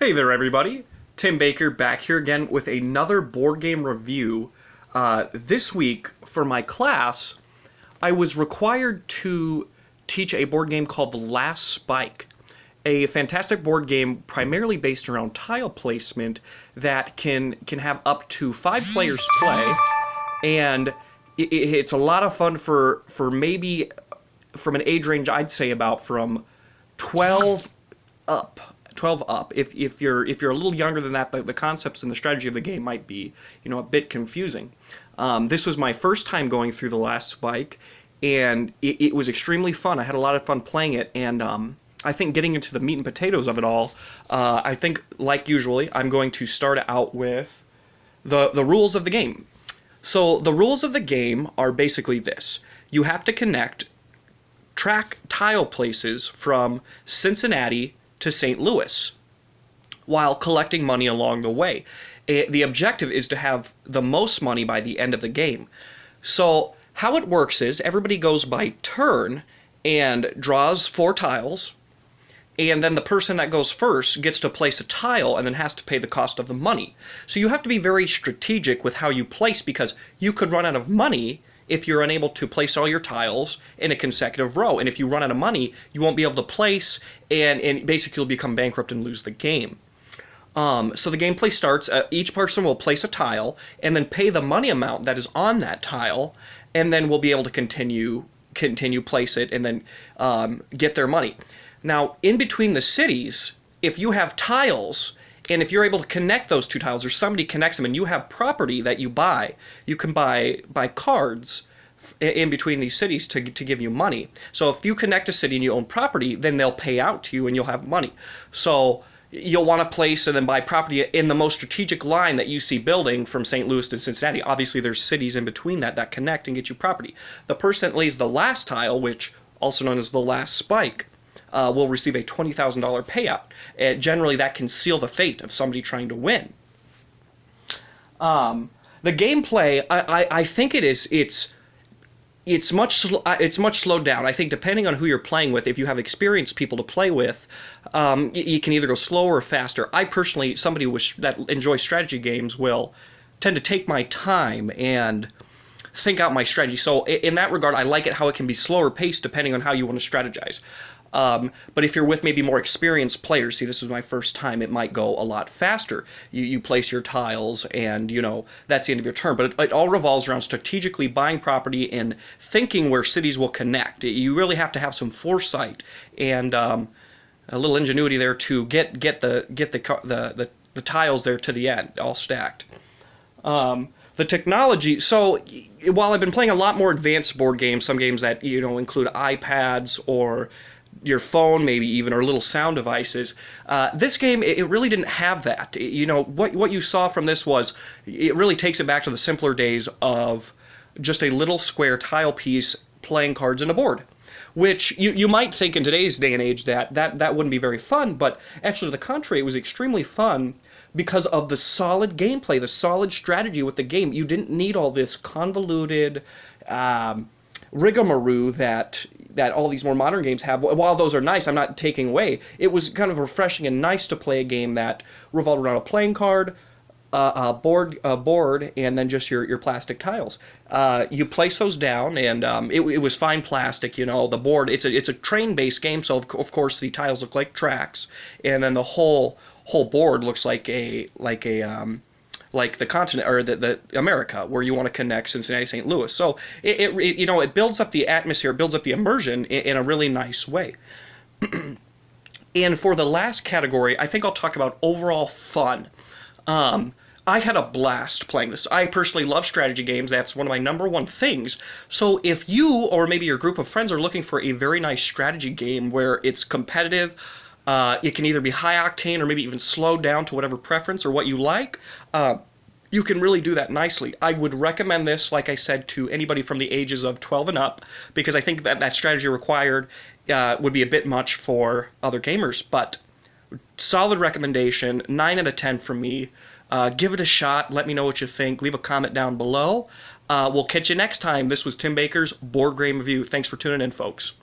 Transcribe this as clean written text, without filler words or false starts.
Hey there, everybody. Tim Baker back here again with another board game review. This week, for my class, I was required to teach a board game called The Last Spike, a fantastic board game primarily based around tile placement that can have up to 5 players play, and it's a lot of fun for maybe from an age range I'd say about from 12 up. 12 up. If you're a little younger than that, the concepts and the strategy of the game might be, a bit confusing. This was my first time going through The Last Spike, and it was extremely fun. I had a lot of fun playing it, and I think getting into the meat and potatoes of it all, I think, like usually, I'm going to start out with the rules of the game. So the rules of the game are basically this. You have to track tile places from Cincinnati to St. Louis while collecting money along the way. The objective is to have the most money by the end of the game. So how it works is everybody goes by turn and draws 4 tiles, and then the person that goes first gets to place a tile and then has to pay the cost of the money. So you have to be very strategic with how you place, because you could run out of money if you're unable to place all your tiles in a consecutive row. And if you run out of money, you won't be able to place, and basically you'll become bankrupt and lose the game. So the gameplay starts, each person will place a tile and then pay the money amount that is on that tile, and then we'll be able to continue place it and then get their money. Now, in between the cities, if you have tiles, and if you're able to connect those 2 tiles, or somebody connects them, and you have property that you buy, you can buy cards in between these cities to give you money. So if you connect a city and you own property, then they'll pay out to you and you'll have money. So you'll want to place and then buy property in the most strategic line that you see building from St. Louis to Cincinnati. Obviously, there's cities in between that connect and get you property. The person that lays the last tile, which also known as the last spike, will receive a $20,000 payout. Generally, that can seal the fate of somebody trying to win. The gameplay, I think it's much slowed down. I think depending on who you're playing with, if you have experienced people to play with, you can either go slower or faster. I personally, somebody that enjoys strategy games, will tend to take my time and think out my strategy. So in that regard, I like it how it can be slower paced depending on how you want to strategize. But if you're with maybe more experienced players, see, this was my first time, it might go a lot faster. You place your tiles and, that's the end of your turn. But it all revolves around strategically buying property and thinking where cities will connect. You really have to have some foresight and a little ingenuity there to get the tiles there to the end, all stacked. The technology, so while I've been playing a lot more advanced board games, some games that, include iPads or your phone maybe even, or little sound devices, this game, it really didn't have that. What you saw from this was, it really takes it back to the simpler days of just a little square tile piece playing cards in a board, which you might think in today's day and age that wouldn't be very fun, but actually to the contrary, it was extremely fun because of the solid gameplay, the solid strategy with the game. You didn't need all this convoluted rigmarole that all these more modern games have. While those are nice, I'm not taking away. It was kind of refreshing and nice to play a game that revolved around a playing card, a board, and then just your plastic tiles. You place those down, and it was fine plastic. The board. It's a train-based game, so of course the tiles look like tracks, and then the whole board looks like the continent, or the America, where you want to connect Cincinnati, St. Louis. So it builds up the atmosphere, it builds up the immersion in a really nice way. And for the last category, I think I'll talk about overall fun. I had a blast playing this. I personally love strategy games. That's one of my number one things. So if you, or maybe your group of friends, are looking for a very nice strategy game where it's competitive, it can either be high octane or maybe even slowed down to whatever preference or what you like, you can really do that nicely. I would recommend this, like I said, to anybody from the ages of 12 and up, because I think that strategy required would be a bit much for other gamers. But solid recommendation, 9 out of 10 from me. Give it a shot. Let me know what you think. Leave a comment down below. We'll catch you next time. This was Tim Baker's Board Game Review. Thanks for tuning in, folks.